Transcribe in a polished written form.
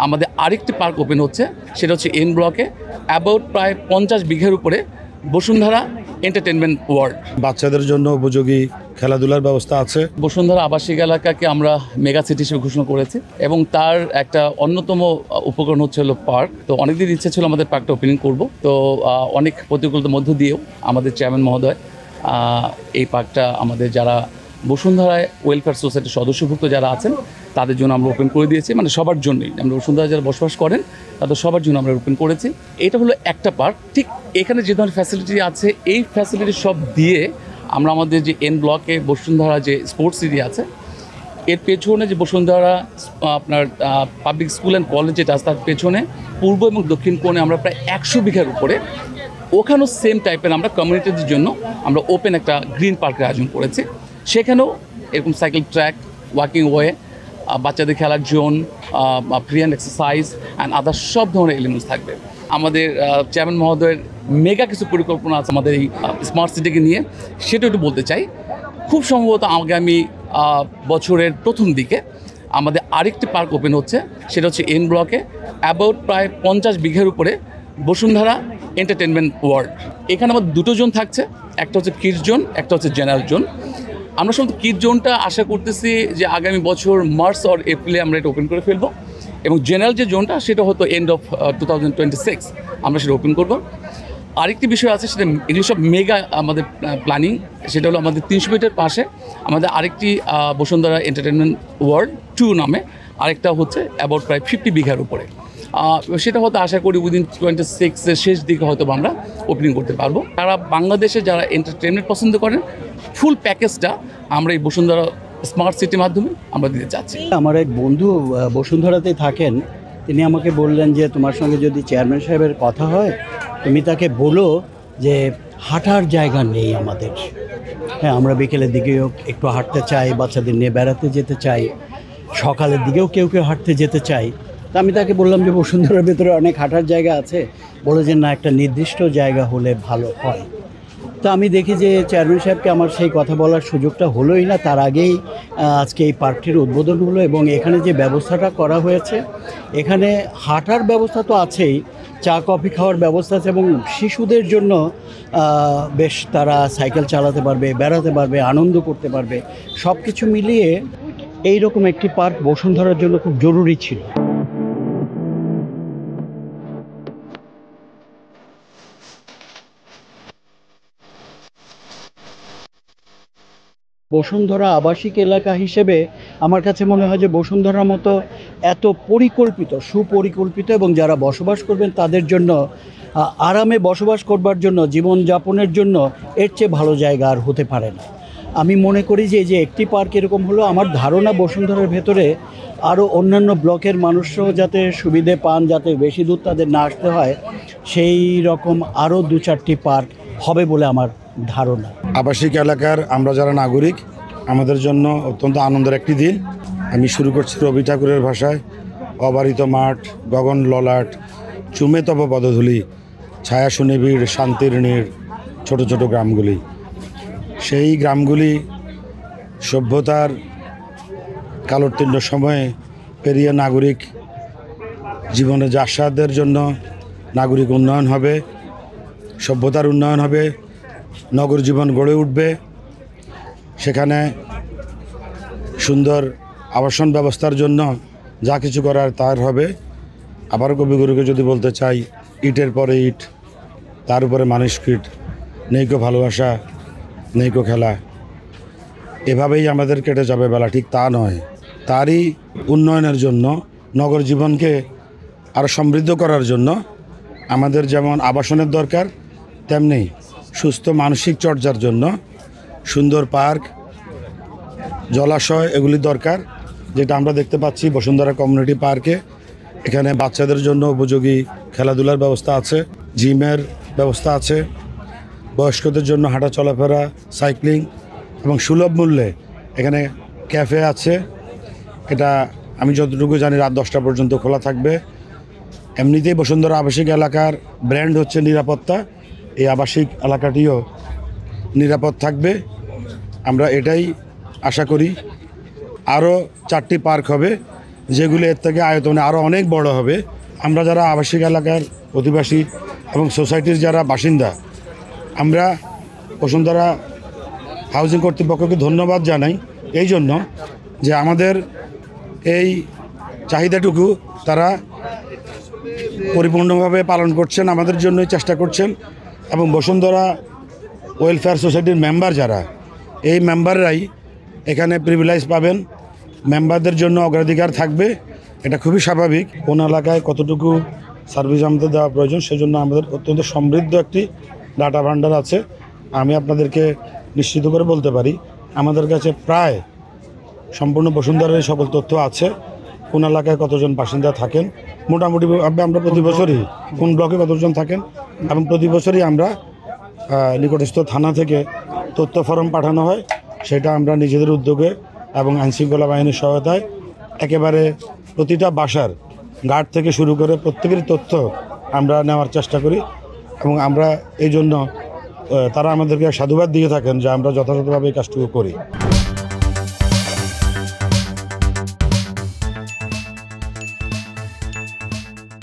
আমাদের আরেকটি park open হচ্ছে, সেটা হচ্ছে এন ব্লকে অ্যাবাউট প্রায় 50 বিঘার উপরে বসুন্ধরা এন্টারটেনমেন্ট ওয়ার্ল্ড। বাচ্চাদের জন্য উপযোগী খেলাধুলার ব্যবস্থা আছে। বসুন্ধরা আবাসিক এলাকাকে আমরা মেগা সিটি হিসেবে ঘোষণা করেছি এবং তার একটা অন্যতম উপকরণ হচ্ছে হলো পার্ক। তো অনেকদিন ইচ্ছে ছিল আমাদের পার্কটা ওপেনিং করব, তো অনেক প্রতিকূলতার মধ্য দিয়েও আমাদের চেয়ারম্যান মহোদয় এই পার্কটা আমাদের যারা বসুন্ধরায় ওয়েলফেয়ার সোসাইটির সদস্যভুক্ত যারা আছেন তাদের জন্য আমরা ওপেন করে দিয়েছি, মানে সবার জন্যই। আমরা বসুন্ধরা যারা বসবাস করেন তাদের সবার জন্য আমরা ওপেন করেছি। এটা হলো একটা পার্ক। ঠিক এখানে যে ধরনের ফ্যাসিলিটি আছে এই ফ্যাসিলিটি সব দিয়ে আমরা আমাদের যে এন ব্লকে বসুন্ধরা যে স্পোর্টস সিটি আছে এর পেছনে যে বসুন্ধরা আপনার পাবলিক স্কুল অ্যান্ড কলেজ যেটা আছে তার পেছনে পূর্ব এবং দক্ষিণ কোণে আমরা প্রায় 100 বিঘার উপরে ওখানেও সেম টাইপের আমরা কমিউনিটিদের জন্য আমরা ওপেন একটা গ্রিন পার্কের আয়োজন করেছি। সেখানেও এরকম সাইকেল ট্র্যাক, ওয়াকিং ওয়ে, বাচ্চাদের খেলার zone, free hand exercise and other সব ধরনের এলিমেন্টস থাকবে। আমাদের চেয়ারম্যান মহোদয়ের মেগা কিছু পরিকল্পনা আছে আমাদের এই স্মার্ট সিটিকে নিয়ে, সেটা একটু বলতে চাই। খুব সম্ভবত আগামী বছরের প্রথম দিকে আমাদের আরেকটি পার্ক ওপেন হচ্ছে, সেটা হচ্ছে এন ব্লকে অ্যাবাউট প্রায় 50 বিঘার উপরে বসুন্ধরা এন্টারটেনমেন্ট ওয়ার্ল্ড। এখানে আমাদের দুটো জোন থাকছে, একটা হচ্ছে কিডস জোন, একটা হচ্ছে জেনারেল জোন। আমরা শুধু কিডস জোনটা আশা করতেছি যে আগামী বছর মার্চ আর এপ্রিলে আমরা এটা ওপেন করে ফেলবো, এবং জেনারেল যে জোনটা সেটা হয়তো এন্ড অফ 2026 আমরা সেটা ওপেন করবো। আরেকটি বিষয় আছে, সেটা এগুলো সব মেগা আমাদের প্ল্যানিং। সেটা হলো আমাদের 300 মিটার পাশে আমাদের আরেকটি বসুন্ধরা এন্টারটেনমেন্ট ওয়ার্ল্ড 2 নামে আরেকটা হচ্ছে অ্যাবাউট প্রায় 50 বিঘার উপরে। সেটা হয়তো আশা করি উইদিন 26-এর শেষ দিকে হয়তো আমরা ওপেনিং করতে পারবো। তারা বাংলাদেশে যারা এন্টারটেনমেন্ট পছন্দ করেন ফুল প্যাকেজটা আমরা এই বসুন্ধরা স্মার্ট সিটির মাধ্যমে আমরা দিতে চাচ্ছি। আমার এক বন্ধু বসুন্ধরাতেই থাকেন, তিনি আমাকে বললেন যে তোমার সঙ্গে যদি চেয়ারম্যান সাহেবের কথা হয় তুমি তাকে বলো যে হাঁটার জায়গা নেই আমাদের। হ্যাঁ, আমরা বিকেলের দিকেও একটু হাঁটতে চাই, বাচ্চাদের নিয়ে বেড়াতে যেতে চাই, সকালের দিকেও কেউ কেউ হাঁটতে যেতে চাই। তা আমি তাকে বললাম যে বসুন্ধরার ভেতরে অনেক হাঁটার জায়গা আছে, বলে যে না, একটা নির্দিষ্ট জায়গা হলে ভালো হয়। তো আমি দেখি যে চেয়ারম্যান সাহেবকে আমার সেই কথা বলার সুযোগটা হলোই না, তার আগেই আজকে এই পার্কটির উদ্বোধন হলো। এবং এখানে যে ব্যবস্থাটা করা হয়েছে, এখানে হাঁটার ব্যবস্থা তো আছেই, চা কফি খাওয়ার ব্যবস্থা আছে, এবং শিশুদের জন্য বেশ তারা সাইকেল চালাতে পারবে, বেড়াতে পারবে, আনন্দ করতে পারবে। সব কিছু মিলিয়ে এই রকম একটি পার্ক বসুন্ধরার জন্য খুব জরুরি ছিল। বসুন্ধরা আবাসিক এলাকা হিসেবে আমার কাছে মনে হয় যে বসুন্ধরার মতো এত পরিকল্পিত, সুপরিকল্পিত এবং যারা বসবাস করবেন তাদের জন্য আরামে বসবাস করবার জন্য, জীবনযাপনের জন্য এর চেয়ে ভালো জায়গা আর হতে পারে না। আমি মনে করি যে একটি পার্ক এরকম হলো, আমার ধারণা বসুন্ধরার ভেতরে আরও অন্যান্য ব্লকের মানুষরাও যাতে সুবিধে পান, যাতে বেশি দূর তাদের না আসতে হয়, সেই রকম আরও 2-4টি পার্ক হবে বলে আমার ধারণা। আবাসিক এলাকার আমরা যারা নাগরিক, আমাদের জন্য অত্যন্ত আনন্দের একটি দিন। আমি শুরু করছি রবি ঠাকুরের ভাষায়, অবারিত মাঠ, গগন ললাট, চুমে তব পদধূলি, ছায়া সুনিবিড়, শান্তির নীড়, ছোট ছোট গ্রামগুলি। সেই গ্রামগুলি সভ্যতার কালোত্তীর্ণ সময়ে পেরিয়ে নাগরিক জীবনে আস্বাদের জন্য নাগরিক উন্নয়ন হবে, সভ্যতার উন্নয়ন হবে, নগর জীবন গড়ে উঠবে। সেখানে সুন্দর আবাসন ব্যবস্থার জন্য যা কিছু করার তার হবে। আবারও কবিগুরুকে যদি বলতে চাই, ইটের পরে ইট, তার উপরে মানুষ ফিট, নেইকো ভালোবাসা, নেইকো খেলা, এভাবেই আমাদের কেটে যাবে বেলা, ঠিক তা নয়। তারই উন্নয়নের জন্য, নগর জীবনকে আরও সমৃদ্ধ করার জন্য আমাদের যেমন আবাসনের দরকার, তেমনি সুস্থ মানসিক চর্চার জন্য সুন্দর পার্ক, জলাশয় এগুলি দরকার, যেটা আমরা দেখতে পাচ্ছি বসুন্ধরা কমিউনিটি পার্কে। এখানে বাচ্চাদের জন্য উপযোগী খেলাধুলার ব্যবস্থা আছে, জিমের ব্যবস্থা আছে, বয়স্কদের জন্য হাঁটা চলাফেরা, সাইক্লিং এবং সুলভ মূল্যে এখানে ক্যাফে আছে। এটা আমি যতটুকু জানি রাত 10টা পর্যন্ত খোলা থাকবে। এমনিতেই বসুন্ধরা আবাসিক এলাকার ব্র্যান্ড হচ্ছে নিরাপত্তা, এই আবাসিক এলাকাটিও নিরাপদ থাকবে, আমরা এটাই আশা করি। আরও 4টি পার্ক হবে, যেগুলো এর থেকে আয়তনে আরও অনেক বড় হবে। আমরা যারা আবাসিক এলাকার অধিবাসী এবং সোসাইটির যারা বাসিন্দা, আমরা বসুন্ধরা হাউজিং কর্তৃপক্ষকে ধন্যবাদ জানাই এই জন্য যে আমাদের এই চাহিদাটুকু তারা পরিপূর্ণভাবে পালন করছেন, আমাদের জন্যই চেষ্টা করছেন। এবং বসুন্ধরা ওয়েলফেয়ার সোসাইটির মেম্বার যারা, এই মেম্বাররাই এখানে প্রিভিলেজ পাবেন, মেম্বারদের জন্য অগ্রাধিকার থাকবে। এটা খুবই স্বাভাবিক। কোন এলাকায় কতটুকু সার্ভিস আমাদের দেওয়া প্রয়োজন সেজন্য আমাদের অত্যন্ত সমৃদ্ধ একটি ডাটা ভান্ডার আছে। আমি আপনাদেরকে নিশ্চিত করে বলতে পারি আমাদের কাছে প্রায় সম্পূর্ণ বসুন্ধরার এই সকল তথ্য আছে। কোন এলাকায় কতজন বাসিন্দা থাকেন, মোটামুটি আমরা প্রতি বছরই কোন ব্লকে কতজন থাকেন, এবং প্রতি বছরই আমরা নিকটস্থ থানা থেকে তথ্য ফর্ম পাঠানো হয়। সেটা আমরা নিজেদের উদ্যোগে এবং আইনশৃঙ্খলা বাহিনীর সহায়তায় একেবারে প্রতিটা বাসার গার্ড থেকে শুরু করে প্রত্যেকের তথ্য আমরা নেওয়ার চেষ্টা করি। এবং আমরা এই জন্য তারা আমাদেরকে সাধুবাদ দিয়ে থাকেন যে আমরা যথাযথভাবে এই কাজটুকু করি।